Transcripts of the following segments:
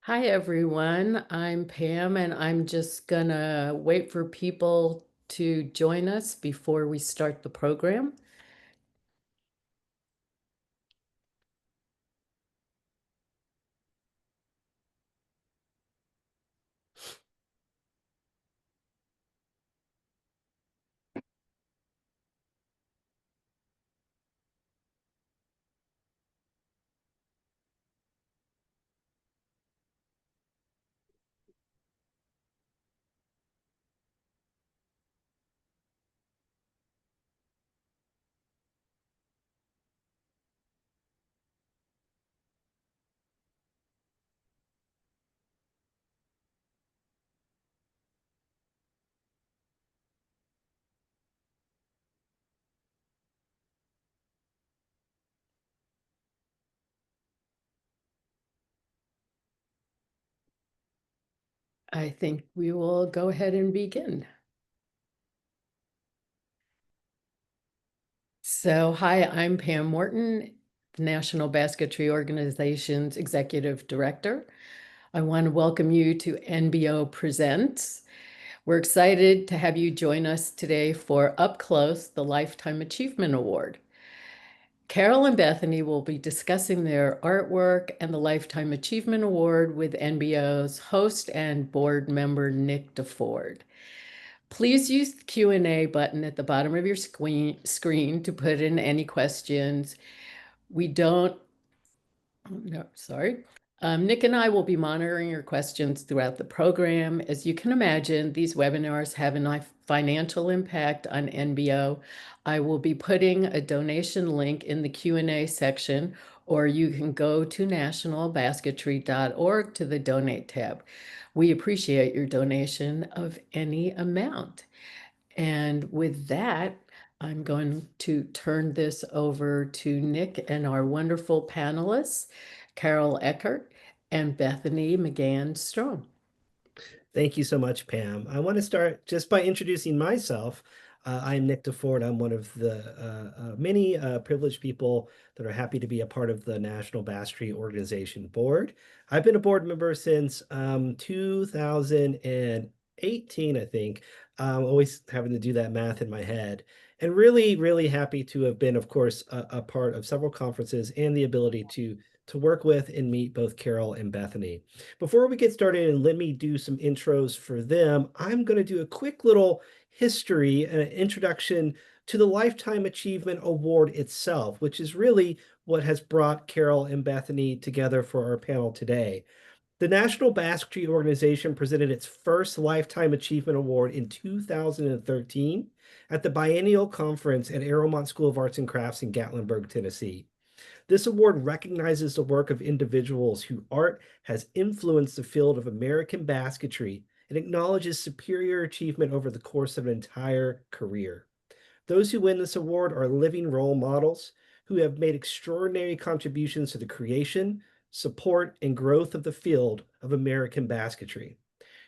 Hi, everyone. I'm Pam, and I'm just gonna wait for people to join us before we start the program. I think we will go ahead and begin. So, hi, I'm Pam Morton, National Basketry Organization's Executive Director. I want to welcome you to NBO Presents. We're excited to have you join us today for Up Close, the Lifetime Achievement Award. Carol and Bethany will be discussing their artwork and the Lifetime Achievement Award with NBO's host and board member, Nick DeFord. Please use the Q&A button at the bottom of your screen to put in any questions. We don't no, sorry. Nick and I will be monitoring your questions throughout the program. As you can imagine, these webinars have a financial impact on NBO. I will be putting a donation link in the Q&A section, or you can go to nationalbasketry.org to the donate tab. We appreciate your donation of any amount. And with that, I'm going to turn this over to Nick and our wonderful panelists, Carol Eckert and Bethany Strohm. Thank you so much, Pam. I want to start just by introducing myself. I'm Nick DeFord. I'm one of the many privileged people that are happy to be a part of the National Basketry Organization board. I've been a board member since 2018, I think. Always having to do that math in my head. And really, really happy to have been, of course, a part of several conferences and the ability to work with and meet both Carol and Bethany. Before we get started and let me do some intros for them, I'm going to do a quick little history and an introduction to the Lifetime Achievement Award itself, which is really what has brought Carol and Bethany together for our panel today. The National Basketry Organization presented its first Lifetime Achievement Award in 2013 at the Biennial Conference at Aeromont School of Arts and Crafts in Gatlinburg, Tennessee. This award recognizes the work of individuals whose art has influenced the field of American basketry and acknowledges superior achievement over the course of an entire career. Those who win this award are living role models who have made extraordinary contributions to the creation, support, and growth of the field of American basketry.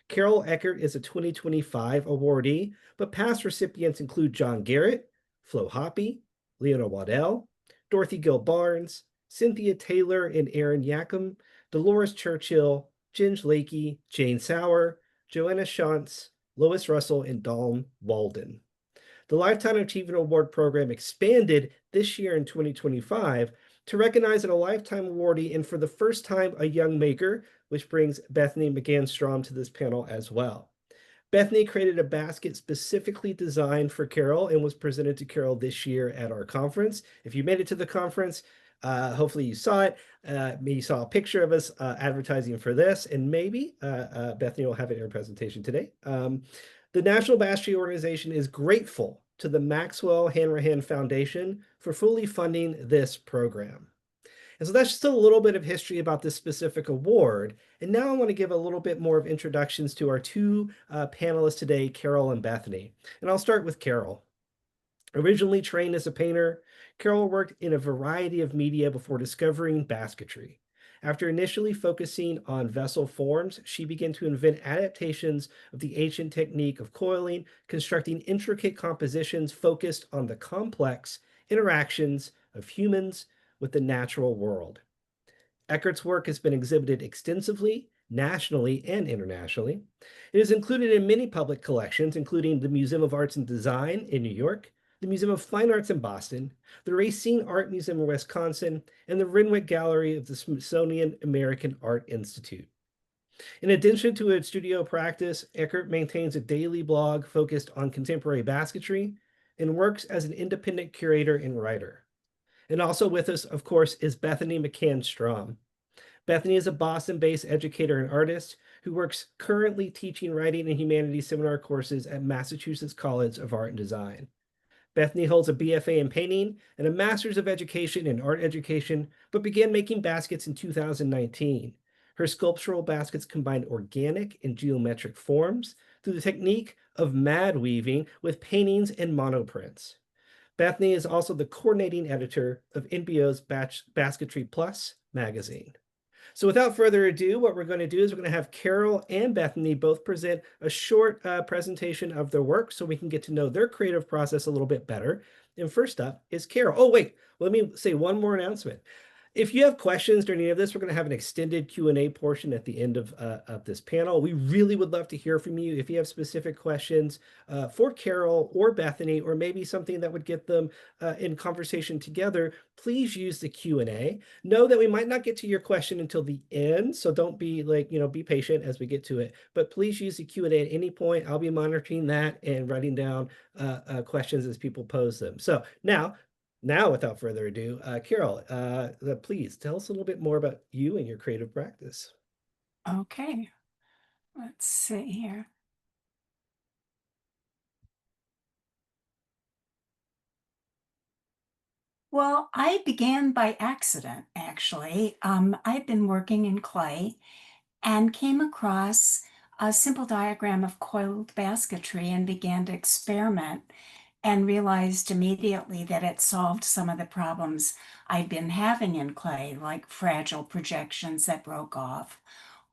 Carol Eckert is a 2025 awardee, but past recipients include John Garrett, Flo Hoppe, Leona Waddell, Dorothy Gill Barnes, Cynthia Taylor and Aaron Yackham, Dolores Churchill, Ginge Lakey, Jane Sauer, Joanna Shantz, Lois Russell, and Dawn Walden. The Lifetime Achievement Award program expanded this year in 2025 to recognize a lifetime awardee and for the first time a young maker, which brings Bethany Strohm to this panel as well. Bethany created a basket specifically designed for Carol and was presented to Carol this year at our conference. If you made it to the conference, hopefully you saw it. Maybe you saw a picture of us advertising for this, and maybe Bethany will have it in her presentation today. The National Basketry Organization is grateful to the Maxwell Hanrahan Foundation for fully funding this program. And so that's just a little bit of history about this specific award. And now I want to give a little bit more of introductions to our two panelists today, Carol and Bethany. And I'll start with Carol. Originally trained as a painter, Carol worked in a variety of media before discovering basketry. After initially focusing on vessel forms, she began to invent adaptations of the ancient technique of coiling, constructing intricate compositions focused on the complex interactions of humans with the natural world. Eckert's work has been exhibited extensively nationally and internationally. It is included in many public collections, including the Museum of Arts and Design in New York, the Museum of Fine Arts in Boston, the Racine Art Museum in Wisconsin, and the Renwick Gallery of the Smithsonian American Art Institute. In addition to its studio practice, Eckert maintains a daily blog focused on contemporary basketry and works as an independent curator and writer. And also with us, of course, is Bethany McCann Strohm. Bethany is a Boston-based educator and artist who works currently teaching writing and humanities seminar courses at Massachusetts College of Art and Design. Bethany holds a BFA in painting and a master's of education in art education, but began making baskets in 2019. Her sculptural baskets combine organic and geometric forms through the technique of mad weaving with paintings and monoprints. Bethany is also the coordinating editor of NBO's Basketry Plus magazine. So without further ado, what we're going to do is we're going to have Carol and Bethany both present a short presentation of their work so we can get to know their creative process a little bit better. And first up is Carol. Oh, wait, let me say one more announcement. If you have questions during any of this, we're going to have an extended Q&A portion at the end of this panel. We really would love to hear from you. If you have specific questions for Carol or Bethany, or maybe something that would get them in conversation together, please use the Q&A. Know that we might not get to your question until the end, so don't be be patient as we get to it. But please use the Q&A at any point. I'll be monitoring that and writing down questions as people pose them. So now, without further ado, Carol, please tell us a little bit more about you and your creative practice. Okay, let's see here. Well, I began by accident, actually. I'd been working in clay and came across a simple diagram of coiled basketry and began to experiment and realized immediately that it solved some of the problems I'd been having in clay, like fragile projections that broke off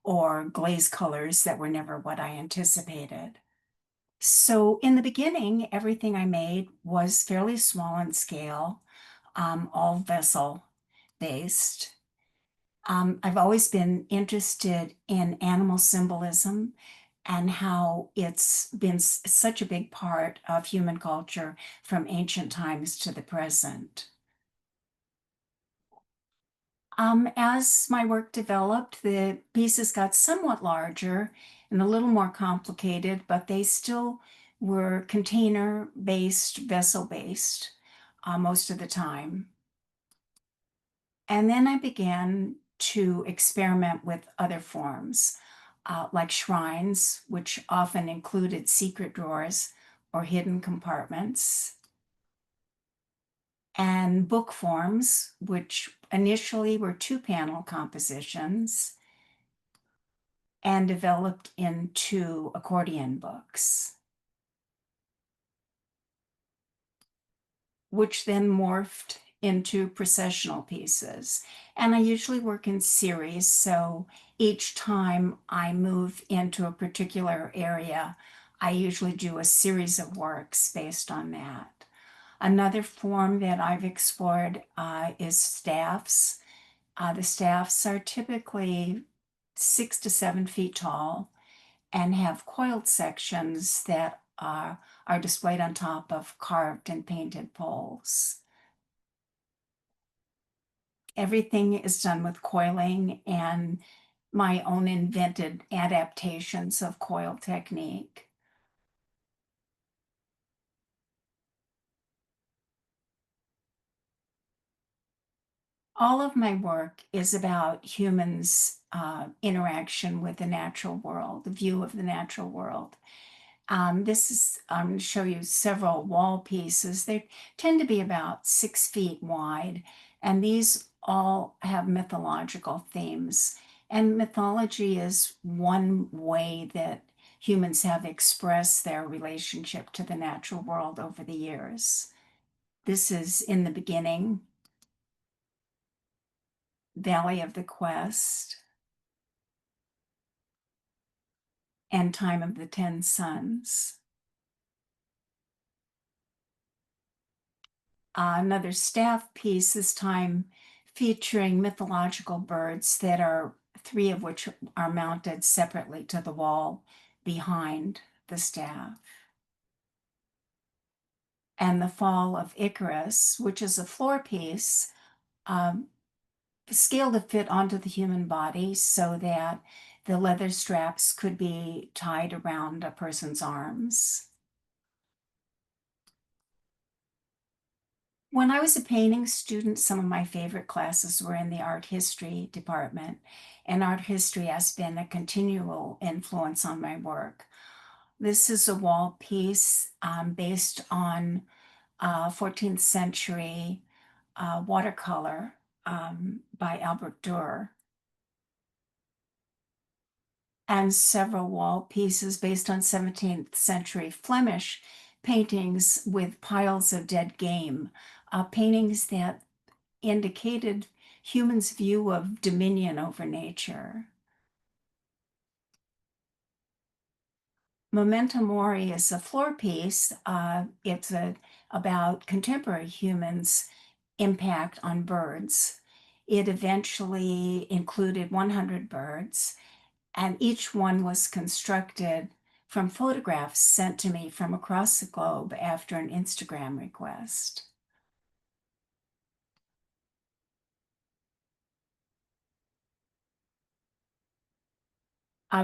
or glaze colors that were never what I anticipated. So in the beginning, everything I made was fairly small in scale, all vessel based. I've always been interested in animal symbolism and how it's been such a big part of human culture from ancient times to the present. As my work developed, the pieces got somewhat larger and a little more complicated, but they still were container-based, vessel-based most of the time. And then I began to experiment with other forms, like shrines, which often included secret drawers or hidden compartments, and book forms, which initially were two-panel compositions and developed into accordion books, which then morphed into processional pieces. And I usually work in series, so each time I move into a particular area, I usually do a series of works based on that. Another form that I've explored is staffs. The staffs are typically 6 to 7 feet tall and have coiled sections that are displayed on top of carved and painted poles. Everything is done with coiling and my own invented adaptations of coil technique. All of my work is about humans' interaction with the natural world, the view of the natural world. This is, I'm going to show you several wall pieces. They tend to be about 6 feet wide, and these all have mythological themes. And mythology is one way that humans have expressed their relationship to the natural world over the years. This is In the Beginning, Valley of the Quest, and Time of the 10 Sons. Another staff piece, this time featuring mythological birds that are 3 of which are mounted separately to the wall behind the staff. And the Fall of Icarus, which is a floor piece, scaled to fit onto the human body so that the leather straps could be tied around a person's arms. When I was a painting student, some of my favorite classes were in the art history department, and art history has been a continual influence on my work. This is a wall piece based on 14th century watercolor by Albert Dürer, and several wall pieces based on 17th century Flemish paintings with piles of dead game, paintings that indicated humans' view of dominion over nature. Memento Mori is a floor piece. It's about contemporary humans' impact on birds. It eventually included 100 birds, and each one was constructed from photographs sent to me from across the globe after an Instagram request.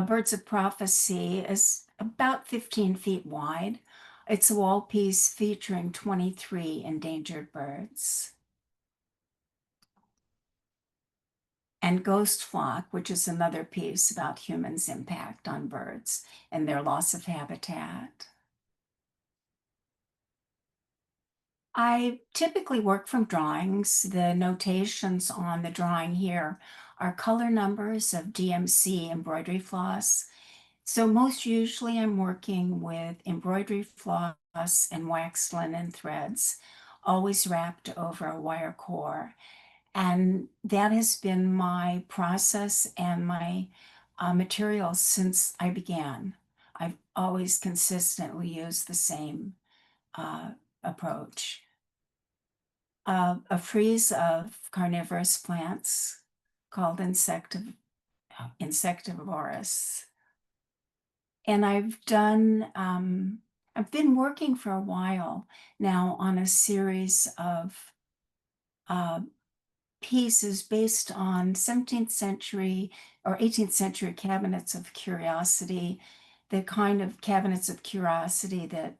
Birds of Prophecy is about 15 feet wide. It's a wall piece featuring 23 endangered birds. And Ghost Flock, which is another piece about humans' impact on birds and their loss of habitat. I typically work from drawings. The notations on the drawing here are color numbers of DMC embroidery floss. So most usually I'm working with embroidery floss and waxed linen threads, always wrapped over a wire core. And that has been my process and my material since I began. I've always consistently used the same approach. A frieze of carnivorous plants called insectivorous. And I've been working for a while now on a series of pieces based on 17th century or 18th century cabinets of curiosity, the kind of cabinets of curiosity that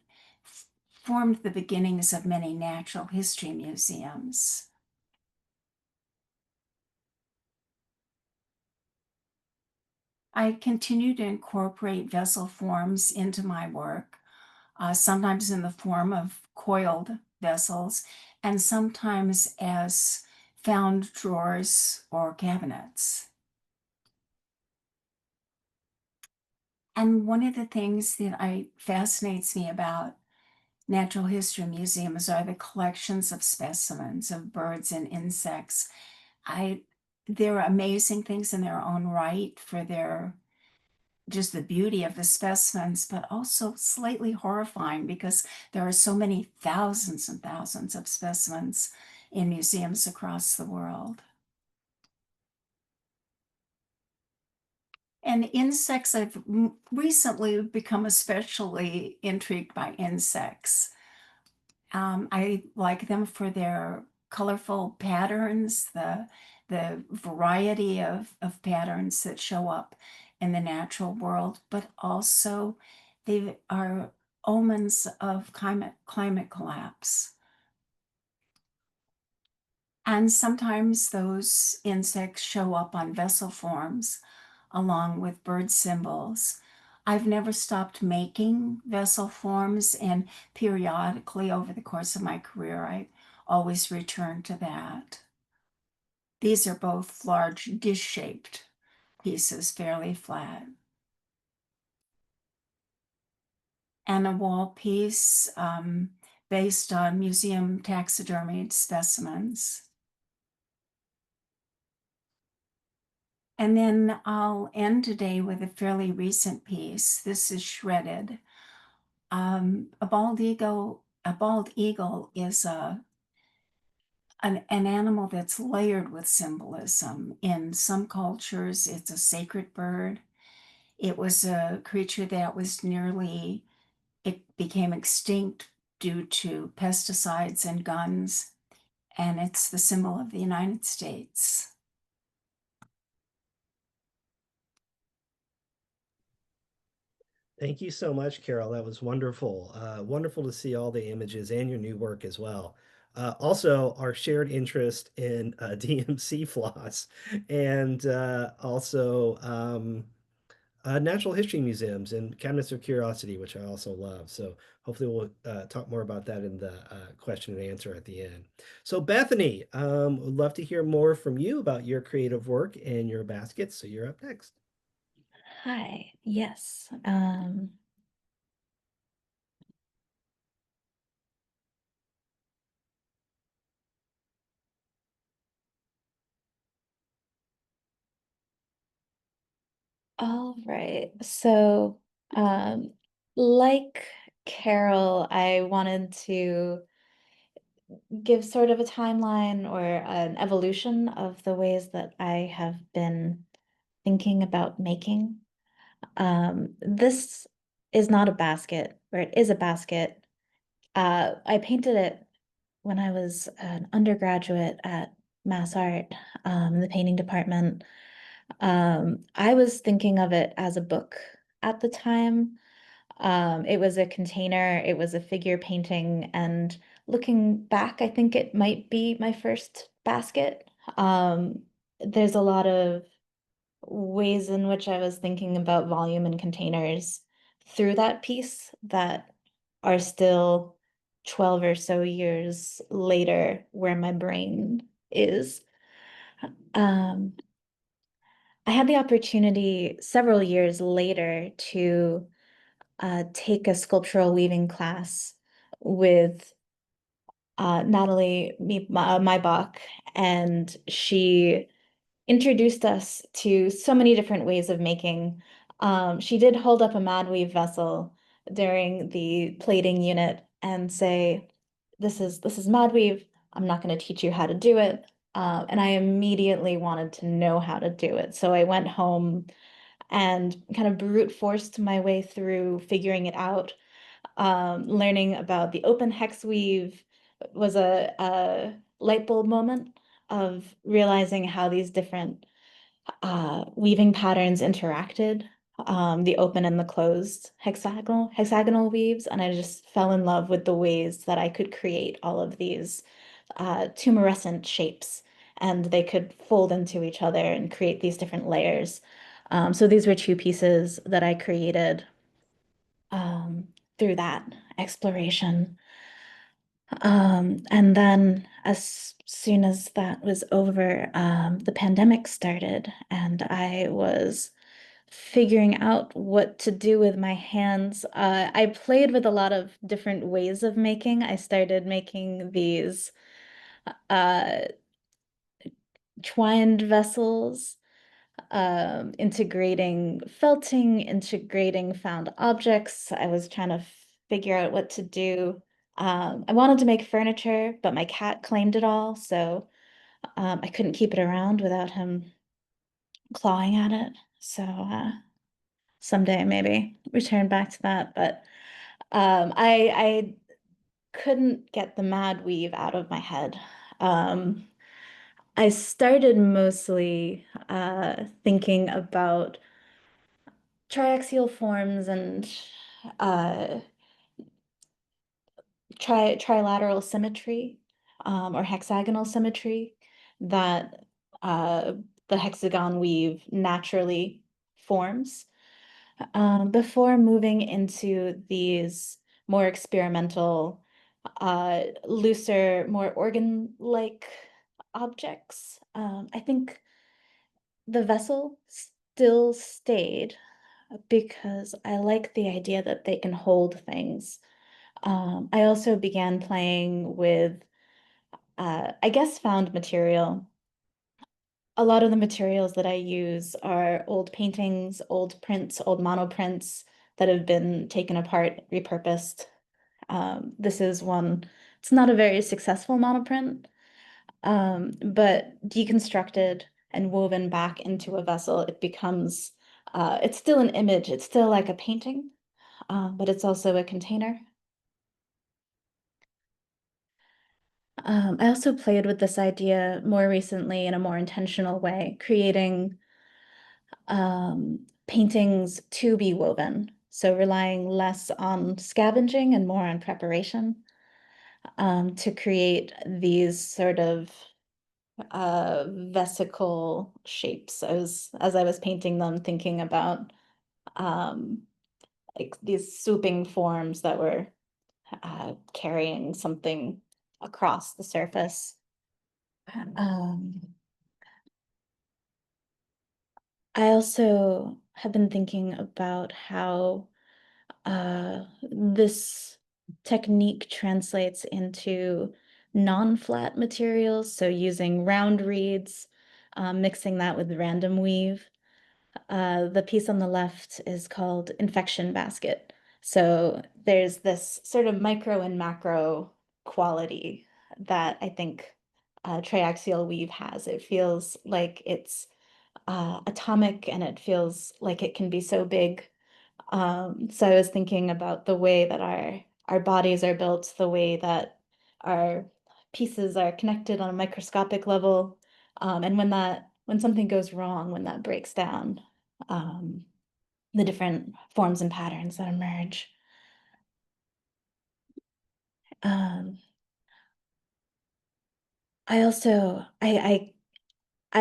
formed the beginnings of many natural history museums. I continue to incorporate vessel forms into my work, sometimes in the form of coiled vessels, and sometimes as found drawers or cabinets. And one of the things that fascinates me about natural history museums are the collections of specimens of birds and insects. They're amazing things in their own right for just the beauty of the specimens, but also slightly horrifying because there are so many thousands and thousands of specimens in museums across the world. And insects, I've recently become especially intrigued by insects. I like them for their colorful patterns, the variety of patterns that show up in the natural world, but also they are omens of climate collapse. And sometimes those insects show up on vessel forms along with bird symbols. I've never stopped making vessel forms, and periodically over the course of my career, I always return to that. These are both large dish-shaped pieces, fairly flat. And a wall piece based on museum taxidermied specimens. And then I'll end today with a fairly recent piece. This is shredded. A bald eagle is a an animal that's layered with symbolism. In some cultures, it's a sacred bird. It was a creature that was it became extinct due to pesticides and guns, and it's the symbol of the United States. Thank you so much, Carol. That was wonderful. Wonderful to see all the images and your new work as well. Also, our shared interest in DMC floss and also natural history museums and cabinets of curiosity, which I also love. So hopefully we'll talk more about that in the question and answer at the end. So Bethany, would love to hear more from you about your creative work and your baskets. So you're up next. Hi, yes. All right. So, like Carol, I wanted to give sort of a timeline or an evolution of the ways that I have been thinking about making. This is not a basket, or it is a basket. I painted it when I was an undergraduate at Mass Art, in the painting department. I was thinking of it as a book at the time. It was a container, it was a figure painting, and looking back, I think it might be my first basket. There's a lot of ways in which I was thinking about volume and containers through that piece that are still 12 or so years later where my brain is. Um, I had the opportunity several years later to take a sculptural weaving class with Natalie Maybach, and she introduced us to so many different ways of making. She did hold up a Mad Weave vessel during the plating unit and say, this is Mad Weave. I'm not going to teach you how to do it." And I immediately wanted to know how to do it. So I went home and kind of brute forced my way through figuring it out. Learning about the open hex weave was a light bulb moment of realizing how these different weaving patterns interacted, the open and the closed hexagonal weaves, and I just fell in love with the ways that I could create all of these tumescent shapes, and they could fold into each other and create these different layers. So these were two pieces that I created through that exploration. And then as soon as that was over, the pandemic started, and I was figuring out what to do with my hands. I played with a lot of different ways of making. I started making these uh, twined vessels, integrating felting, integrating found objects. I was trying to figure out what to do. I wanted to make furniture, but my cat claimed it all, so I couldn't keep it around without him clawing at it. So someday maybe return back to that. But I couldn't get the Mad Weave out of my head. I started mostly thinking about triaxial forms and uh, trilateral symmetry, or hexagonal symmetry that uh, the hexagon weave naturally forms, before moving into these more experimental, looser, more organ-like objects. I think the vessel still stayed because I like the idea that they can hold things. I also began playing with, I guess, found material. A lot of the materials that I use are old paintings, old prints, old monoprints that have been taken apart, repurposed. This is one, it's not a very successful monoprint, but deconstructed and woven back into a vessel, it becomes, it's still an image, it's still like a painting, but it's also a container. I also played with this idea more recently in a more intentional way, creating paintings to be woven. So relying less on scavenging and more on preparation, to create these sort of vesicle shapes. As I was painting them, thinking about like these swooping forms that were carrying something across the surface. I also have been thinking about how this technique translates into non-flat materials, so using round reeds, mixing that with random weave. The piece on the left is called Infection Basket. So there's this sort of micro and macro quality that I think triaxial weave has. It feels like it's atomic, and it feels like it can be so big. So I was thinking about the way that our bodies are built, the way that our pieces are connected on a microscopic level, and when something goes wrong, when that breaks down, um, the different forms and patterns that emerge. Um, I also I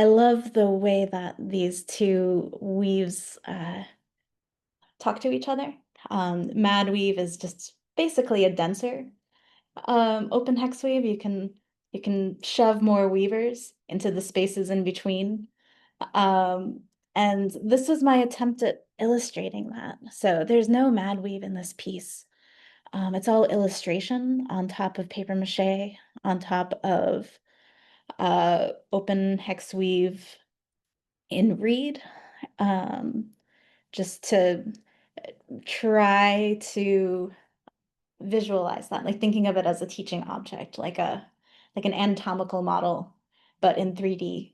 love the way that these two weaves talk to each other. Mad weave is just basically a denser open hex weave. You can shove more weavers into the spaces in between. Um, and this was my attempt at illustrating that. So there's no mad weave in this piece. It's all illustration on top of paper mache, on top of open hex weave in reed, just to try to visualize that, like thinking of it as a teaching object, like an anatomical model, but in 3D.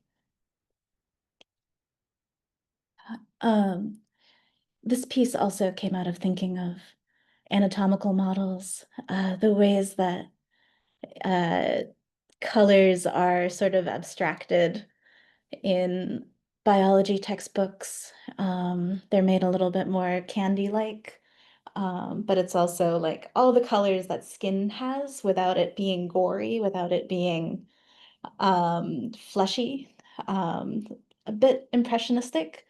This piece also came out of thinking of anatomical models, the ways that uh, colors are sort of abstracted in biology textbooks. They're made a little bit more candy-like, but it's also like all the colors that skin has without it being gory, without it being fleshy, a bit impressionistic.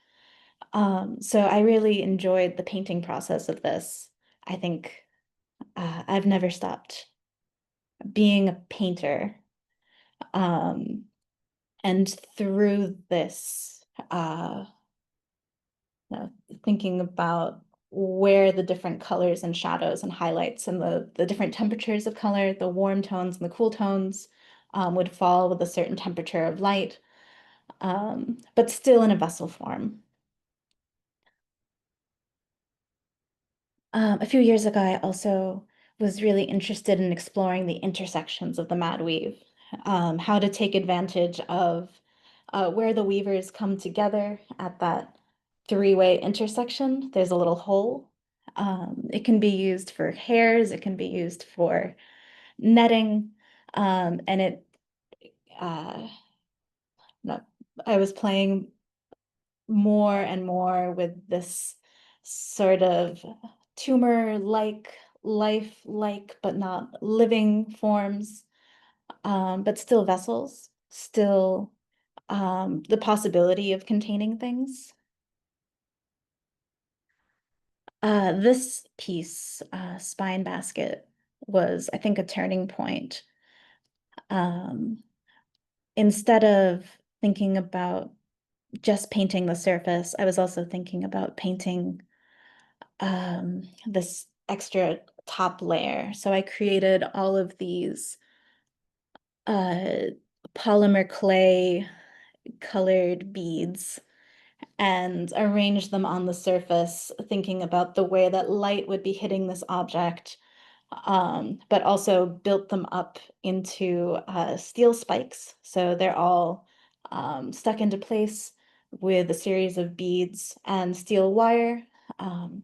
So I really enjoyed the painting process of this. I think I've never stopped being a painter. And through this, thinking about where the different colors and shadows and highlights and the different temperatures of color, the warm tones and the cool tones, would fall with a certain temperature of light, but still in a vessel form. A few years ago, I also was really interested in exploring the intersections of the mad weave, how to take advantage of where the weavers come together at that three-way intersection. There's a little hole. It can be used for hairs, it can be used for netting, and no, I was playing more and more with this sort of tumor-like, life-like, but not living forms, but still vessels, still the possibility of containing things. This piece, Spine Basket, was, I think, a turning point. Instead of thinking about just painting the surface, I was also thinking about painting this extra top layer. So I created all of these polymer clay colored beads and arranged them on the surface, thinking about the way that light would be hitting this object, but also built them up into steel spikes. So they're all stuck into place with a series of beads and steel wire.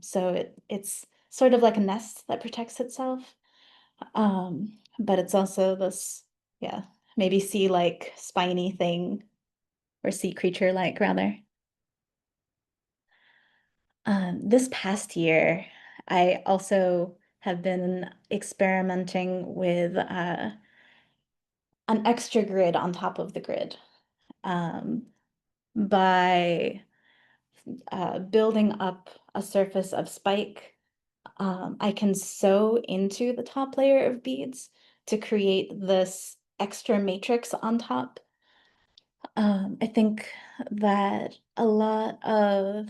So it's sort of like a nest that protects itself. But it's also this, yeah, maybe sea-like spiny thing, or sea creature-like rather. This past year, I also have been experimenting with an extra grid on top of the grid, by building up a surface of spike. I can sew into the top layer of beads to create this extra matrix on top. I think that a lot of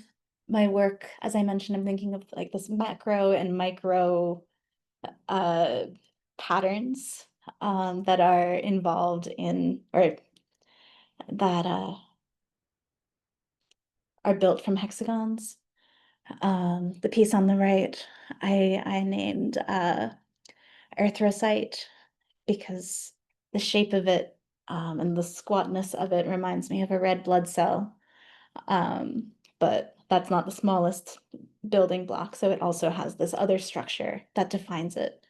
my work, as I mentioned, I'm thinking of like this macro and micro uh, patterns that are involved in, or that are built from hexagons. The piece on the right, I named erythrocyte because the shape of it and the squatness of it reminds me of a red blood cell. But that's not the smallest building block, so it also has this other structure that defines it.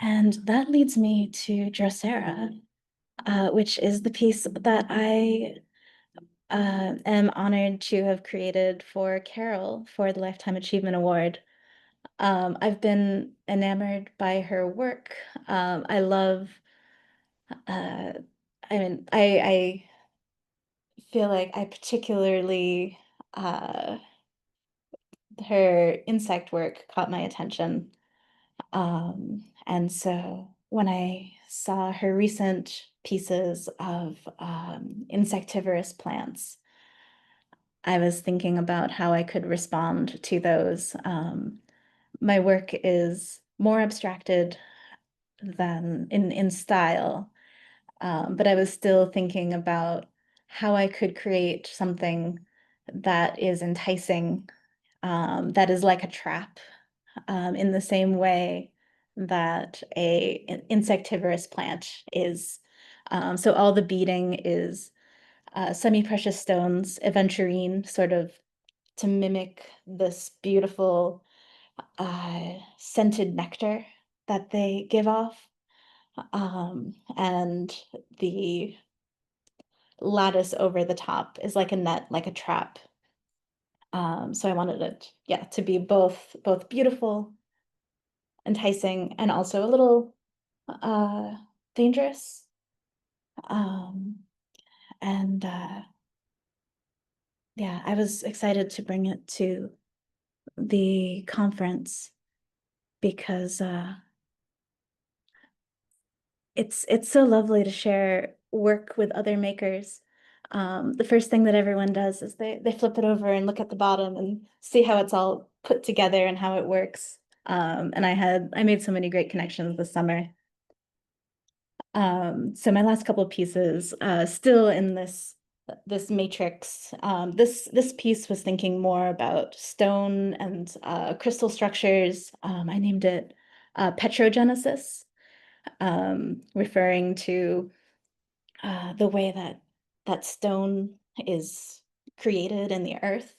And that leads me to Drosera, which is the piece that I am honored to have created for Carol for the Lifetime Achievement Award. I've been enamored by her work. I love, I mean, I feel like I particularly, her insect work caught my attention. And so when I saw her recent pieces of insectivorous plants, I was thinking about how I could respond to those. My work is more abstracted than in style, but I was still thinking about how I could create something that is enticing, that is like a trap, in the same way that an insectivorous plant is. So all the beading is semi-precious stones, aventurine, sort of to mimic this beautiful scented nectar that they give off. And the lattice over the top is like a net, like a trap. So I wanted it, yeah, to be both beautiful, enticing, and also a little dangerous. Um, and yeah, I was excited to bring it to the conference because it's so lovely to share work with other makers. The first thing that everyone does is they flip it over and look at the bottom and see how it's all put together and how it works. And I made so many great connections this summer. So my last couple of pieces, still in this matrix. This piece was thinking more about stone and crystal structures. I named it petrogenesis, referring to the way that stone is created in the earth.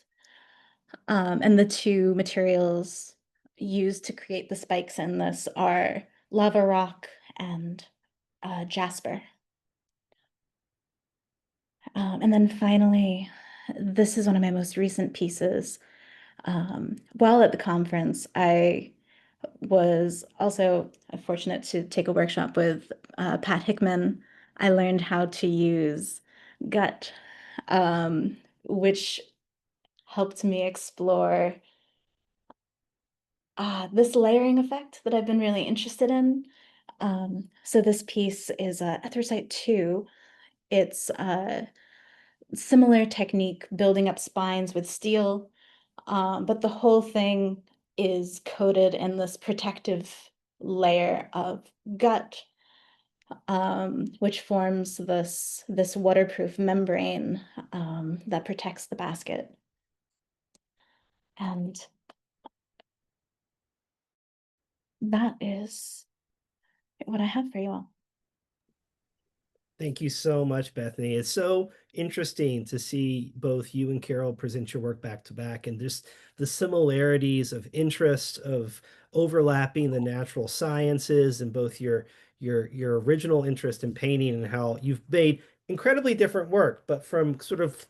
And the two materials used to create the spikes in this are lava rock and jasper. And then finally, this is one of my most recent pieces. While at the conference, I was also fortunate to take a workshop with Pat Hickman. I learned how to use gut, which helped me explore this layering effect that I've been really interested in. So this piece is Ethrosite 2. It's a similar technique, building up spines with steel, but the whole thing is coated in this protective layer of gut, which forms this waterproof membrane that protects the basket. And that is what I have for you all. Thank you so much, Bethany. It's so interesting to see both you and Carol present your work back to back, and just the similarities of interest, of overlapping the natural sciences, and both your original interest in painting and how you've made incredibly different work, but from sort of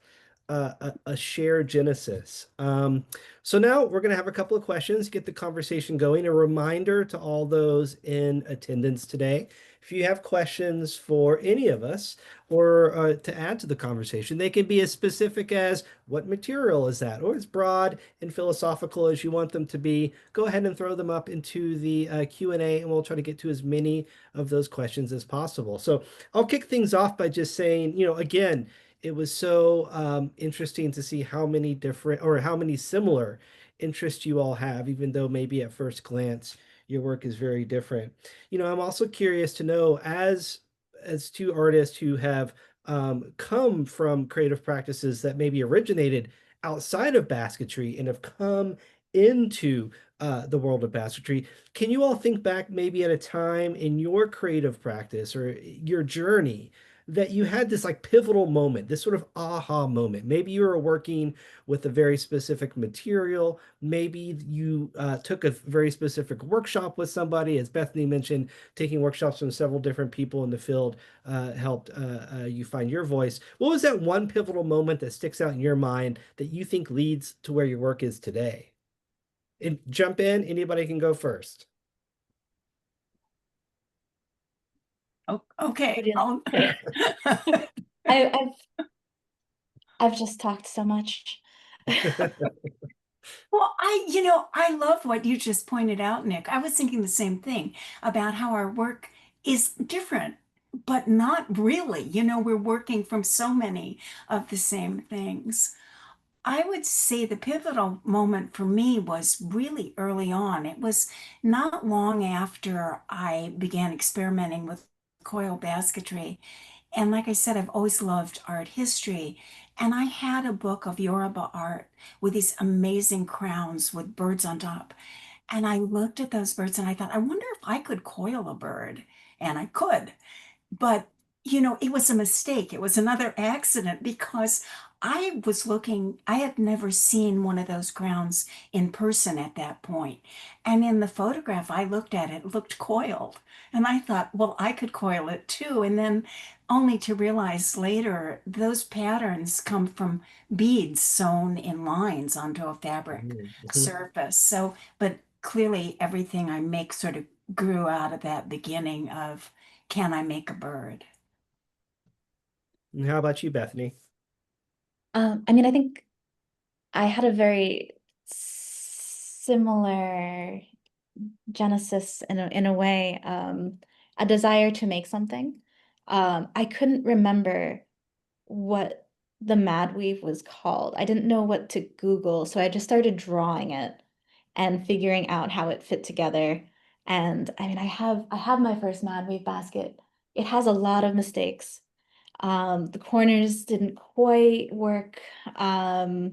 a shared genesis. So now we're going to have a couple of questions, get the conversation going. A reminder to all those in attendance today, if you have questions for any of us or to add to the conversation, they can be as specific as what material is that, or as broad and philosophical as you want them to be. Go ahead and throw them up into the Q&A, and we'll try to get to as many of those questions as possible. So I'll kick things off by just saying, again, it was so interesting to see how many different or how many similar interests you all have, even though maybe at first glance your work is very different. I'm also curious to know, as two artists who have come from creative practices that maybe originated outside of basketry and have come into the world of basketry, can you all think back maybe at a time in your creative practice or your journey that you had this like pivotal moment, this sort of aha moment? Maybe you were working with a very specific material. Maybe you took a very specific workshop with somebody. As Bethany mentioned, taking workshops from several different people in the field helped you find your voice. What was that one pivotal moment that sticks out in your mind that you think leads to where your work is today? And jump in, anybody can go first. Okay. I've just talked so much. Well, I love what you just pointed out, Nick. I was thinking the same thing about how our work is different, but not really. We're working from so many of the same things. I would say the pivotal moment for me was really early on. It was not long after I began experimenting with coil basketry. And like I said, I've always loved art history. And I had a book of Yoruba art with these amazing crowns with birds on top. And I looked at those birds and I thought, I wonder if I could coil a bird. And I could. But, it was a mistake. It was another accident because I had never seen one of those crowns in person at that point. And in the photograph I looked at, it looked coiled. And I thought, well, I could coil it too. And then only to realize later those patterns come from beads sewn in lines onto a fabric surface. So, but clearly everything I make sort of grew out of that beginning of, can I make a bird? And how about you, Bethany? I think I had a very similar genesis in a way, a desire to make something. I couldn't remember what the Mad Weave was called. I didn't know what to Google, so I just started drawing it and figuring out how it fit together. And I have my first Mad Weave basket. It has a lot of mistakes. The corners didn't quite work. But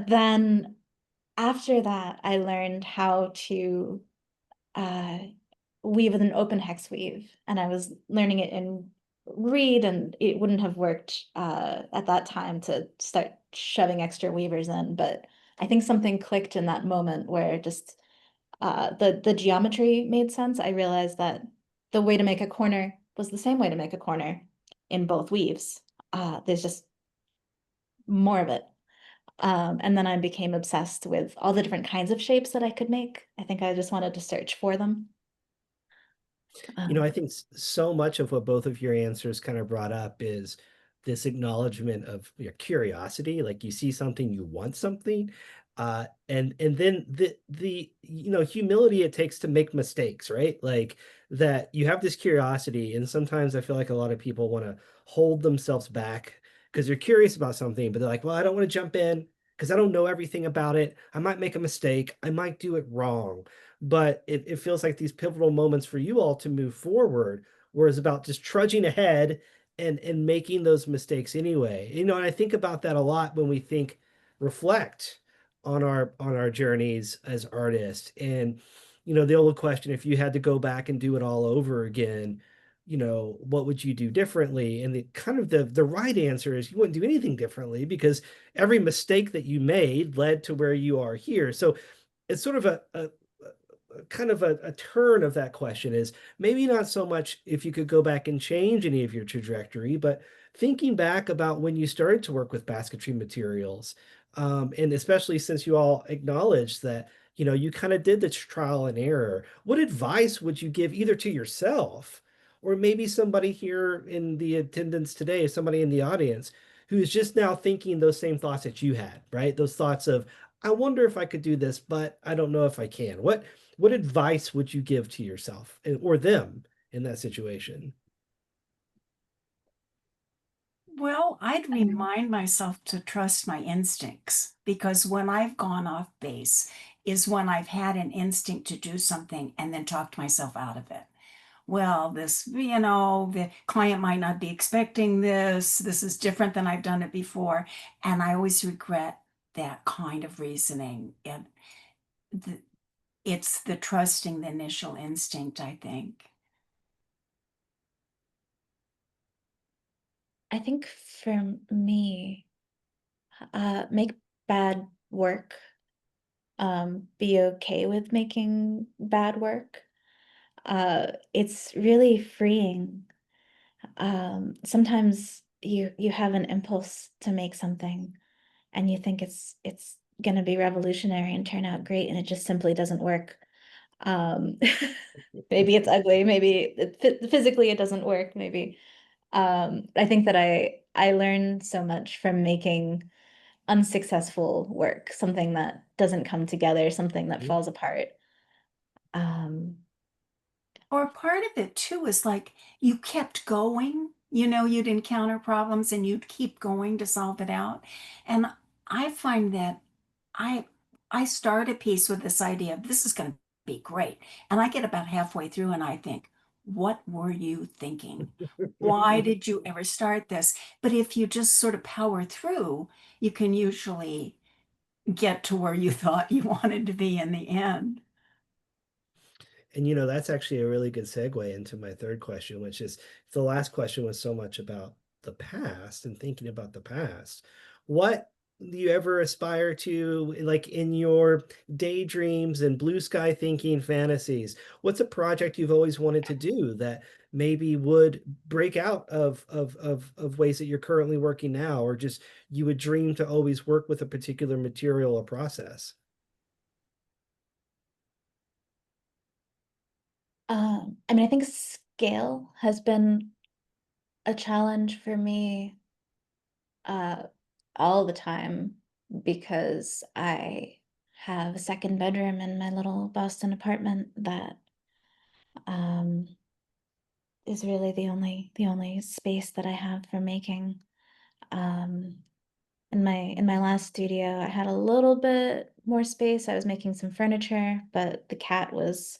then after that, I learned how to uh, weave with an open hex weave, and I was learning it in Reed, and it wouldn't have worked at that time to start shoving extra weavers in. But I think something clicked in that moment where just the geometry made sense. I realized that the way to make a corner was the same way to make a corner in both weaves. There's just more of it. And then I became obsessed with all the different kinds of shapes that I could make. I think I just wanted to search for them. I think so much of what both of your answers kind of brought up is this acknowledgement of your curiosity. Like you see something, you want something, and then the humility it takes to make mistakes, right? Like that you have this curiosity, and sometimes I feel like a lot of people want to hold themselves back because they're curious about something, but they're like, well, I don't want to jump in because I don't know everything about it. I might make a mistake. I might do it wrong. But it feels like these pivotal moments for you all to move forward, where it's about just trudging ahead and making those mistakes anyway. And I think about that a lot when we reflect on our journeys as artists. And the old question, if you had to go back and do it all over again, what would you do differently? And the right answer is you wouldn't do anything differently, because every mistake that you made led to where you are here. So it's sort of a kind of a turn of that question is maybe not so much if you could go back and change any of your trajectory, but thinking back about when you started to work with basketry materials. And especially since you all acknowledged that, you kind of did the trial and error, what advice would you give either to yourself or maybe somebody here in the attendance today, somebody in the audience who's just now thinking those same thoughts that you had, right? Those thoughts of, I wonder if I could do this, but I don't know if I can. What advice would you give to yourself or them in that situation? Well, I'd remind myself to trust my instincts, because when I've gone off base is when I've had an instinct to do something and then talked myself out of it. Well, the client might not be expecting this. This is different than I've done it before. And I always regret that kind of reasoning. It's the trusting the initial instinct, I think. I think for me, make bad work. Be okay with making bad work. It's really freeing. Sometimes you have an impulse to make something and you think it's gonna be revolutionary and turn out great, and it just simply doesn't work. Um, maybe it's ugly, maybe physically it doesn't work, maybe. I think that I learned so much from making unsuccessful work, something that doesn't come together, something that falls apart. Um, Or part of it too is like you kept going, you'd encounter problems and you'd keep going to solve it out. And I find that I I start a piece with this idea of this is going to be great. And I get about halfway through and I think, what were you thinking? Why did you ever start this? But if you just sort of power through, you can usually get to where you thought you wanted to be in the end. And that's actually a really good segue into my third question, which is the last question was so much about the past and thinking about the past. What do you ever aspire to, like in your daydreams and blue sky thinking fantasies? What's a project you've always wanted to do that maybe would break out of ways that you're currently working now, or just you would dream to always work with a particular material or process? I mean, I think scale has been a challenge for me uh, all the time because I have a second bedroom in my little Boston apartment that um, is really the only space that I have for making. Um, in my last studio, I had a little bit more space. I was making some furniture, but the cat was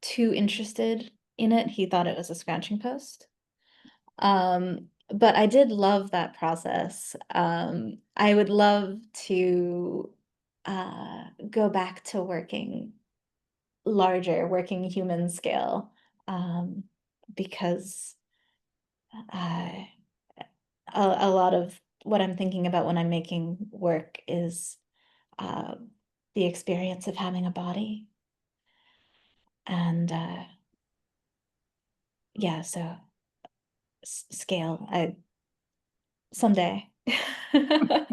too interested in it. He thought it was a scratching post. But I did love that process. I would love to go back to working larger, working human scale, because uh, a lot of what I'm thinking about when I'm making work is uh, the experience of having a body. And yeah, so scale, I someday. Well,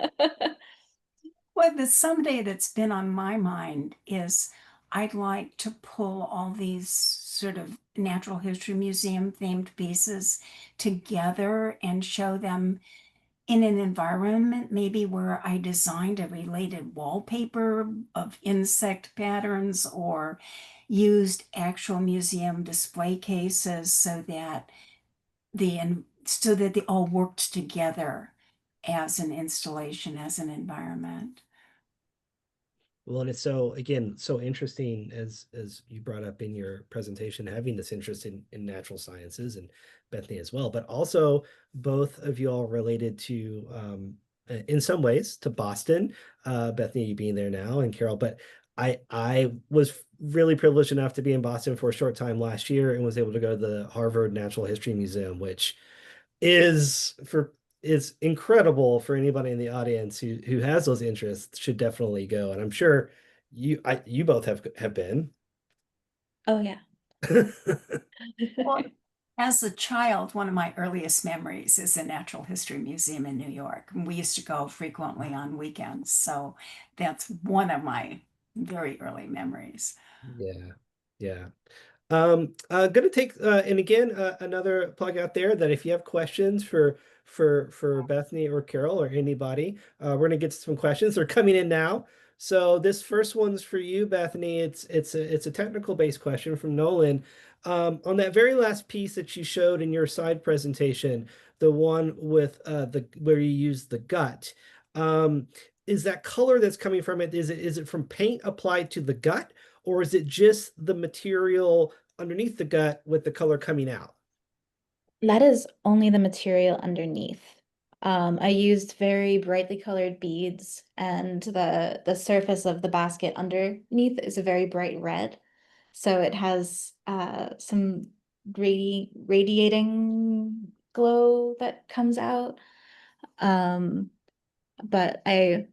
the someday that's been on my mind is I'd like to pull all these sort of natural history museum themed pieces together and show them in an environment maybe where I designed a related wallpaper of insect patterns or used actual museum display cases so that they all worked together as an installation, as an environment. Well, and it's so again so interesting as you brought up in your presentation, having this interest in natural sciences and Bethany as well, but also both of you all related to in some ways to Boston, Bethany, you being there now, and Carol, but I was really privileged enough to be in Boston for a short time last year and was able to go to the Harvard Natural History Museum, which is incredible for anybody in the audience who has those interests should definitely go. And I'm sure you both have been. Oh yeah. Well, as a child, one of my earliest memories is the Natural History Museum in New York. And we used to go frequently on weekends. So that's one of my very early memories. Yeah, yeah. Gonna take and again another plug out there that if you have questions for Bethany or Carol or anybody, we're gonna get some questions. They're coming in now. So this first one's for you, Bethany. It's a technical based question from Nolan. On that very last piece that you showed in your side presentation, the one with the where you use the gut. Is that color that's coming from it, is it from paint applied to the gut, or is it just the material underneath the gut with the color coming out? That is only the material underneath. I used very brightly colored beads, and the surface of the basket underneath is a very bright red. So it has some radiating glow that comes out. But I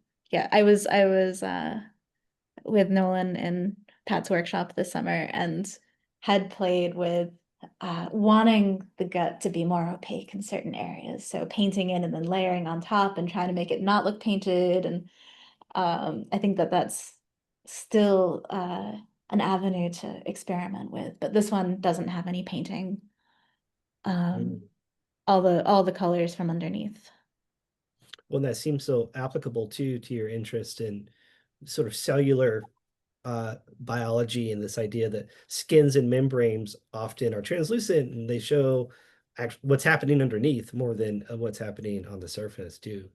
was with Nolan in Pat's workshop this summer and had played with wanting the gut to be more opaque in certain areas. So painting in and then layering on top and trying to make it not look painted. And I think that that's still an avenue to experiment with. But this one doesn't have any painting. Mm. All the colors from underneath. Well, that seems so applicable too to your interest in sort of cellular biology and this idea that skins and membranes often are translucent and they show what's happening underneath more than what's happening on the surface too.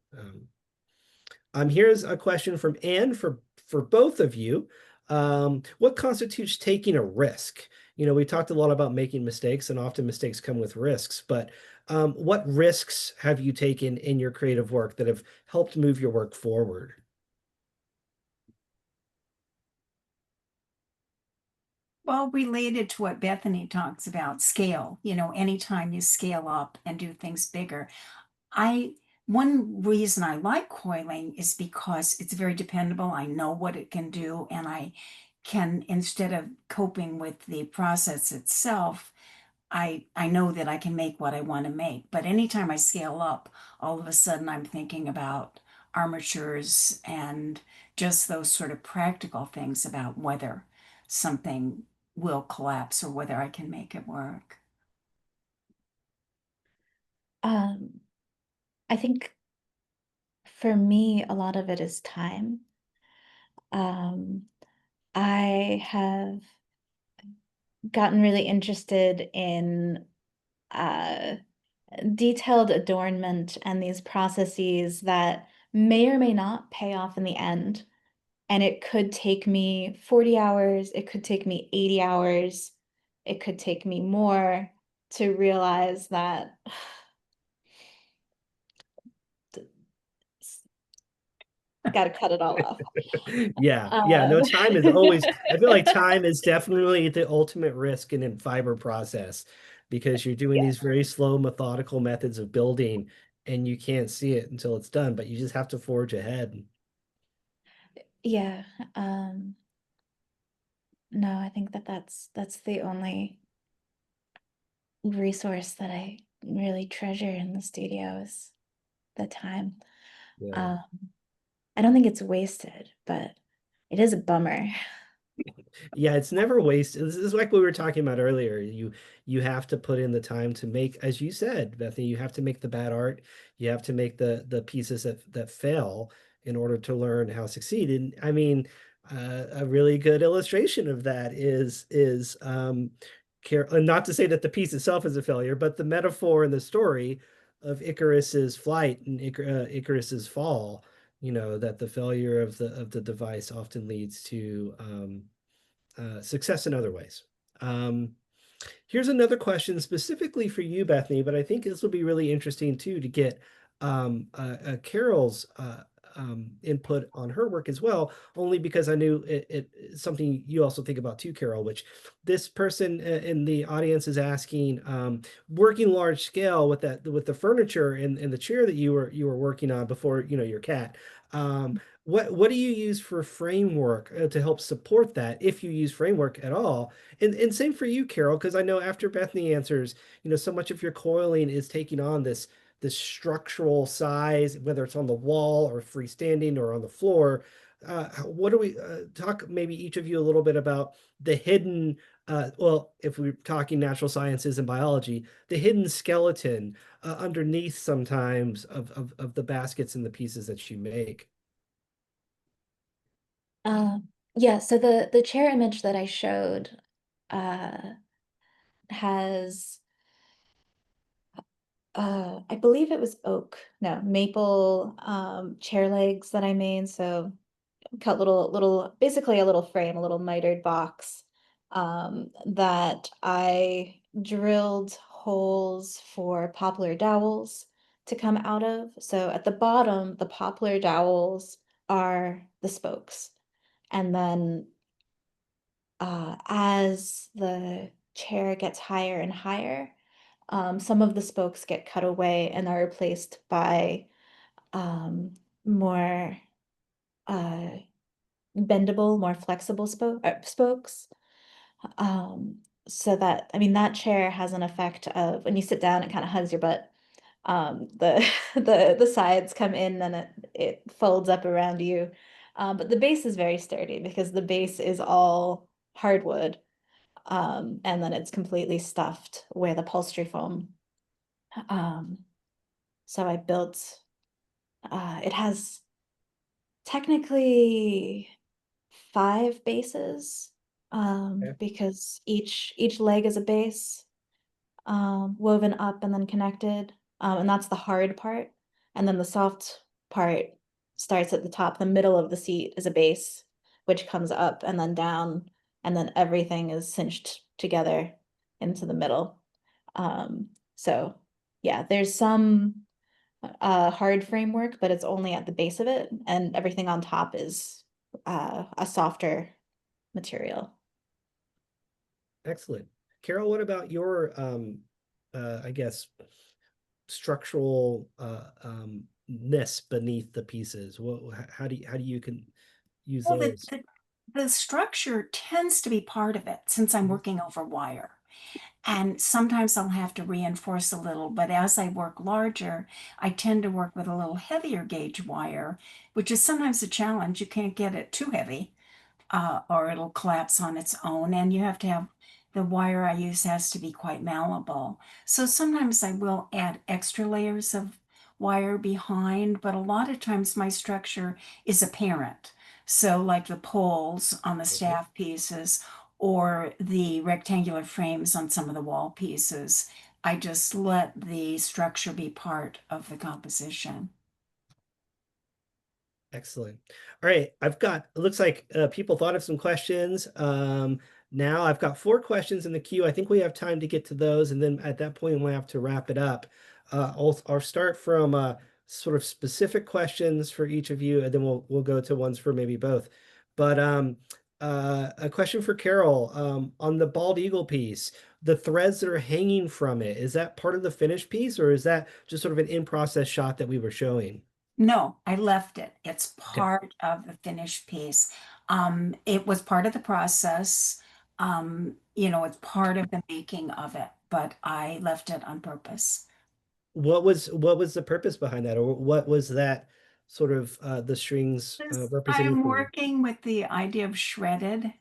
Here's a question from Anne for both of you. What constitutes taking a risk? You know, we talked a lot about making mistakes, and often mistakes come with risks, but what risks have you taken in your creative work that have helped move your work forward? Well, related to what Bethany talks about, scale, anytime you scale up and do things bigger. One reason I like coiling is because it's very dependable. I know what it can do, and I can, instead of coping with the process itself, I know that I can make what I want to make. But anytime I scale up, all of a sudden I'm thinking about armatures and just those sort of practical things about whether something will collapse or whether I can make it work. I think for me, a lot of it is time. I have gotten really interested in uh, detailed adornment and these processes that may or may not pay off in the end. And it could take me 40 hours, it could take me 80 hours, it could take me more to realize that got to cut it all off. Yeah, no, Um, time is always, I feel like time is definitely the ultimate risk in a fiber process because you're doing yeah, these very slow, methodical methods of building and you can't see it until it's done, but you just have to forge ahead. yeah. No, I think that that's the only resource that I really treasure in the studio is the time. Yeah. Um, I don't think it's wasted, but it is a bummer. Yeah, it's never wasted. This is like what we were talking about earlier. You have to put in the time to make, as you said, Bethany, you have to make the bad art. You have to make the pieces that fail in order to learn how to succeed. And I mean, a really good illustration of that is and not to say that the piece itself is a failure, but the metaphor in the story of Icarus's flight and Icarus's fall. You know, that the failure of the device often leads to success in other ways. Here's another question specifically for you, Bethany, but I think this will be really interesting too to get Carol's input on her work as well, only because I knew it's something you also think about too, Carol, which this person in the audience is asking, working large scale with the furniture and the chair that you were working on before, your cat. What do you use for framework to help support that, if you use framework at all? And same for you, Carol, because I know after Bethany answers, so much of your coiling is taking on this structural size, whether it's on the wall or freestanding or on the floor. What do we talk, maybe each of you a little bit about the hidden, well, if we're talking natural sciences and biology, the hidden skeleton underneath sometimes of the baskets and the pieces that you make. Yeah, so the chair image that I showed has I believe it was maple chair legs that I made. So cut basically a little frame, a little mitered box that I drilled holes for poplar dowels to come out of. So at the bottom, the poplar dowels are the spokes. And then as the chair gets higher and higher, some of the spokes get cut away and are replaced by more uh, bendable, more flexible spokes. So that, I mean, that chair has an effect of when you sit down, it kind of hugs your butt. The the sides come in and it folds up around you. But the base is very sturdy because the base is all hardwood. And then it's completely stuffed with upholstery foam. Um, so I built, it has technically 5 bases, Okay. because each leg is a base, woven up and then connected. And that's the hard part. And then the soft part starts at the top. The middle of the seat is a base, which comes up and then down, and then everything is cinched together into the middle. So yeah, there's some hard framework, but it's only at the base of it, and everything on top is a softer material. Excellent. Carol, what about your, I guess, structural ness beneath the pieces? How do you can use Well, those? the structure tends to be part of it since I'm Mhm. working over wire. And sometimes I'll have to reinforce a little, but as I work larger, I tend to work with a little heavier gauge wire, which is sometimes a challenge. You can't get it too heavy, or it'll collapse on its own. And you have to have the wire I use has to be quite malleable. So sometimes I will add extra layers of wire behind, but a lot of times my structure is apparent. So, like the poles on the Mhm. staff pieces or the rectangular frames on some of the wall pieces, I just let the structure be part of the composition. Excellent. All right, it looks like people thought of some questions. Now I've got 4 questions in the queue. I think we have time to get to those, and then at that point we'll have to wrap it up. I'll start from sort of specific questions for each of you, and then we'll go to ones for maybe both. But a question for Carol, on the bald eagle piece, the threads that are hanging from it, is that part of the finished piece, or is that just sort of an in-process shot that we were showing? No, I left it. It's Okay. part of the finished piece. It was part of the process. It's part of the making of it, but I left it on purpose. What was the purpose behind that, or what was that sort of the strings representing I'm for you? working with the idea of shredded.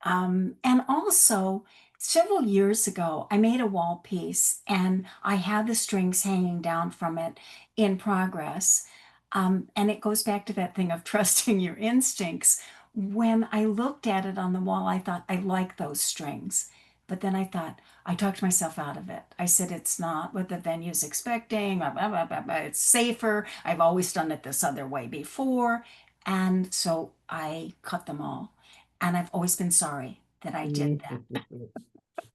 And also, several years ago, I made a wall piece and I had the strings hanging down from it in progress. And it goes back to that thing of trusting your instincts. When I looked at it on the wall, I thought, I like those strings. But then I thought, I talked myself out of it. I said, it's not what the venue's expecting. Blah, blah, blah, blah, blah. It's safer. I've always done it this other way before. And so I cut them all. And I've always been sorry that I did that.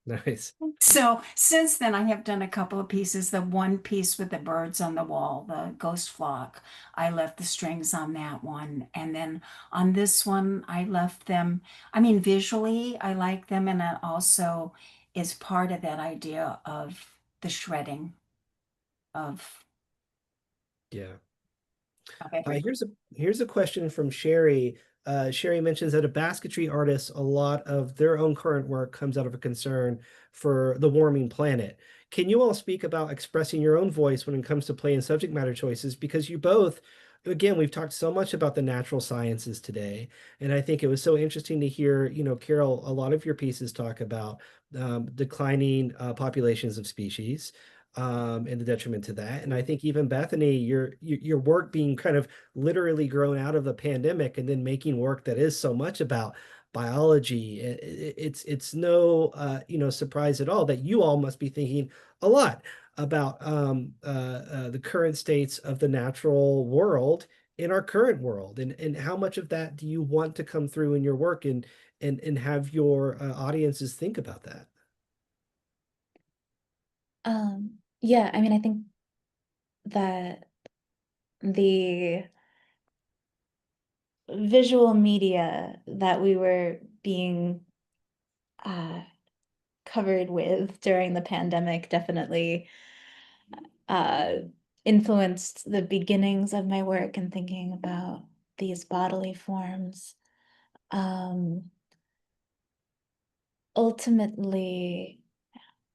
Nice. So since then, I have done a couple of pieces. The one piece with the birds on the wall, the ghost flock, I left the strings on that one. And then on this one, I left them. I mean, visually, I like them. And that also is part of that idea of the shredding of, Yeah. of everything. Here's a question from Sherry. Sherry mentions that a basketry artist, a lot of their own current work comes out of a concern for the warming planet. Can you all speak about expressing your own voice when it comes to play and subject matter choices? Because you both, again, we've talked so much about the natural sciences today, and I think it was so interesting to hear, Carol, a lot of your pieces talk about declining populations of species. And the detriment to that. And I think even Bethany, your work being kind of literally grown out of the pandemic and then making work that is so much about biology. It's no surprise at all that you all must be thinking a lot about the current states of the natural world in our current world, and how much of that do you want to come through in your work and have your audiences think about that? Yeah, I mean, I think that the visual media that we were being uh, covered with during the pandemic definitely uh, influenced the beginnings of my work and thinking about these bodily forms. Um, Ultimately,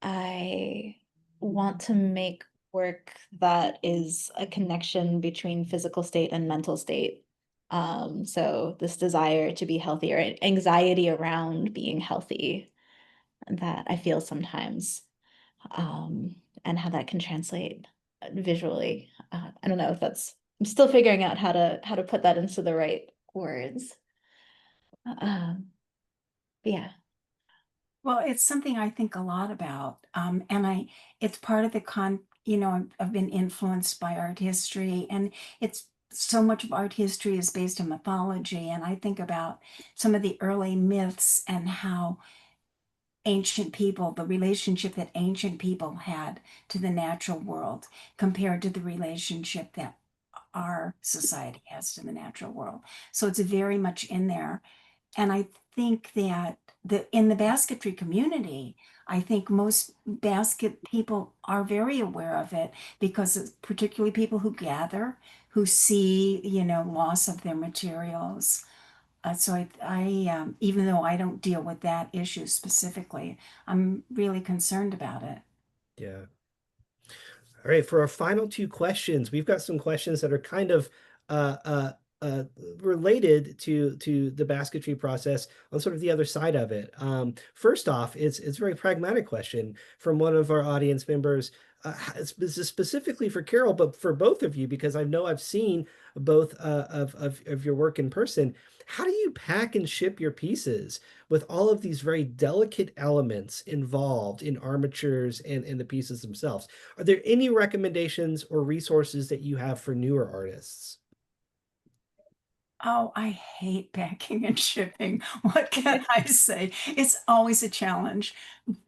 I want to make work that is a connection between physical state and mental state. So this desire to be healthier, anxiety around being healthy that I feel sometimes, and how that can translate visually. I don't know if that's, I'm still figuring out how to put that into the right words. But yeah. Well, it's something I think a lot about. It's part of I've been influenced by art history, and it's so much of art history is based in mythology. And I think about some of the early myths and how the relationship that ancient people had to the natural world compared to the relationship that our society has to the natural world. So it's very much in there. And I think that in the basketry community, I think most basket people are very aware of it because it's particularly people who gather, who see, loss of their materials. Even though I don't deal with that issue specifically, I'm really concerned about it. Yeah. All right, for our final two questions, we've got some questions that are kind of uh, uh, uh, related to the basketry process on sort of the other side of it. First off, it's a very pragmatic question from one of our audience members. This is specifically for Carol, but for both of you, because I know I've seen both of your work in person. How do you pack and ship your pieces with all of these very delicate elements involved in armatures and the pieces themselves? Are there any recommendations or resources that you have for newer artists? Oh, I hate packing and shipping. What can I say? It's always a challenge.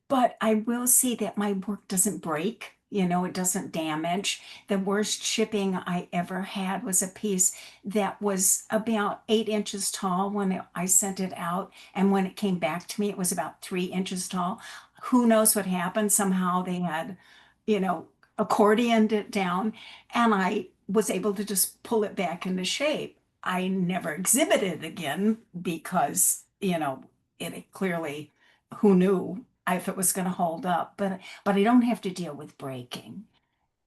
But I will say that my work doesn't break, it doesn't damage. The worst shipping I ever had was a piece that was about 8 inches tall when I sent it out. And when it came back to me, it was about 3 inches tall. Who knows what happened? Somehow they had, you know, accordioned it down, and I was able to just pull it back into shape. I never exhibited it again because, it clearly, who knew if it was going to hold up, but I don't have to deal with breaking.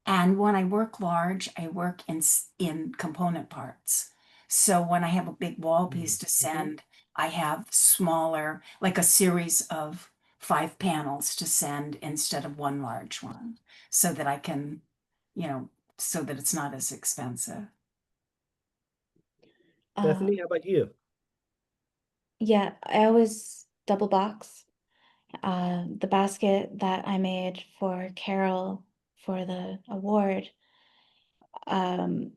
And when I work large, I work in component parts. So when I have a big wall piece to send, I have smaller, like a series of 5 panels to send instead of one large one, so that I can, you know, so that it's not as expensive. Uh, Bethany, how about you? yeah, I always double box. The basket that I made for Carol for the award, um,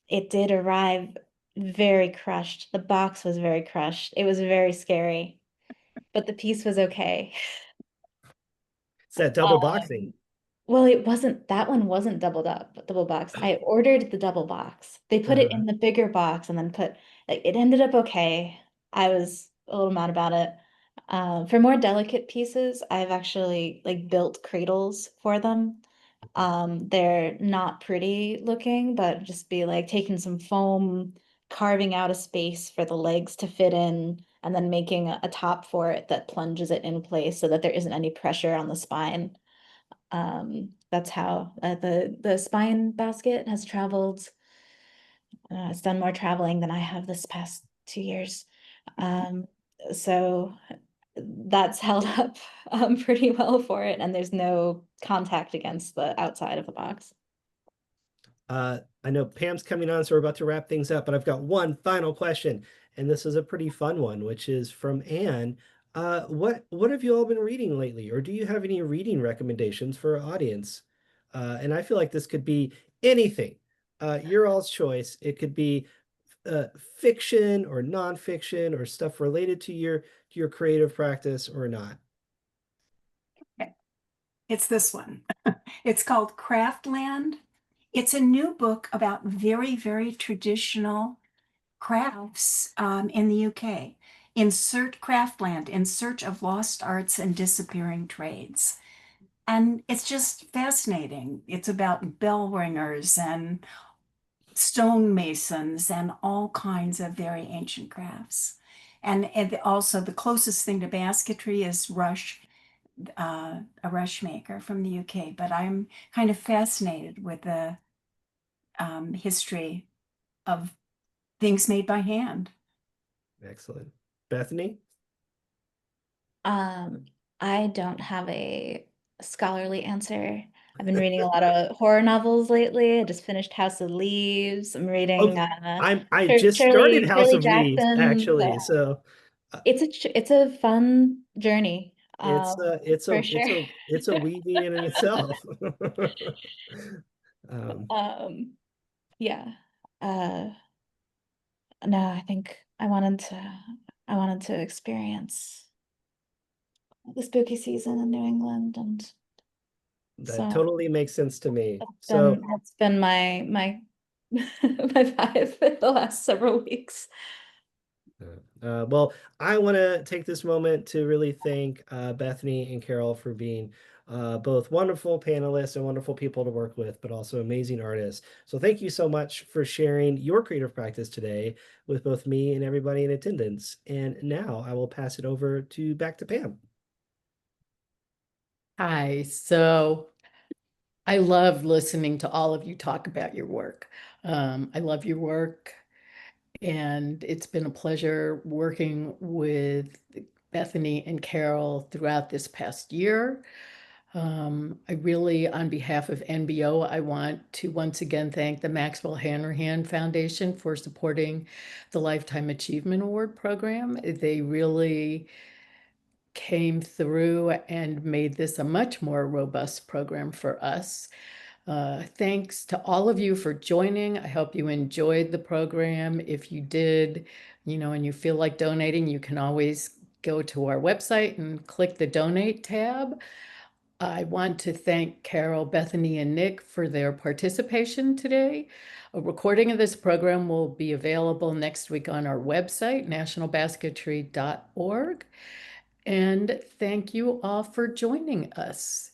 it did arrive very crushed. The box was very crushed. It was very scary, but the piece was okay. It's that double boxing. Well, that one wasn't double box. I ordered the double box. They put it in the bigger box and then like it ended up okay. I was a little mad about it. For more delicate pieces, I've actually like built cradles for them. They're not pretty looking, but just be like taking some foam, carving out a space for the legs to fit in, and then making a top for it that plunges it in place so that there isn't any pressure on the spine. That's how the spine basket has traveled. It's done more traveling than I have this past 2 years. So that's held up pretty well for it, and there's no contact against the outside of the box. I know Pam's coming on, so we're about to wrap things up, but I've got one final question, and this is a pretty fun one, which is from Anne. What have you all been reading lately, or do you have any reading recommendations for our audience? And I feel like this could be anything. Your all's choice. It could be fiction or nonfiction or stuff related to your creative practice or not. It's this one. It's called Craftland. It's a new book about very, very traditional crafts in the UK. Insert Craftland, in search of lost arts and disappearing trades. And it's just fascinating. It's about bell ringers and stonemasons and all kinds of very ancient crafts. And also the closest thing to basketry is rush, a rush maker from the UK. But I'm kind of fascinated with the history of things made by hand. Excellent. Bethany? I don't have a scholarly answer. I've been reading a lot of horror novels lately. I just finished House of Leaves. I'm reading I just started House Shirley of Leaves, Jackson. actually. So It's a fun journey. For sure. it's a weaving in itself. Yeah. Uh, no, I think I wanted to experience the spooky season in New England, and That so totally makes sense to me. So that's been my my vibe the last several weeks. well, I want to take this moment to really thank Bethany and Carol for being both wonderful panelists and wonderful people to work with, but also amazing artists. So thank you so much for sharing your creative practice today with both me and everybody in attendance. And now I will pass it over back to Pam. Hi. So I love listening to all of you talk about your work. I love your work, and it's been a pleasure working with Bethany and Carol throughout this past year. I really, on behalf of NBO, I want to once again thank the Maxwell Hanrahan Foundation for supporting the Lifetime Achievement Award program. They really came through and made this a much more robust program for us. Thanks to all of you for joining. I hope you enjoyed the program. If you did, and you feel like donating, you can always go to our website and click the donate tab. I want to thank Carol, Bethany, and Nick for their participation today. A recording of this program will be available next week on our website, nationalbasketry.org. And thank you all for joining us.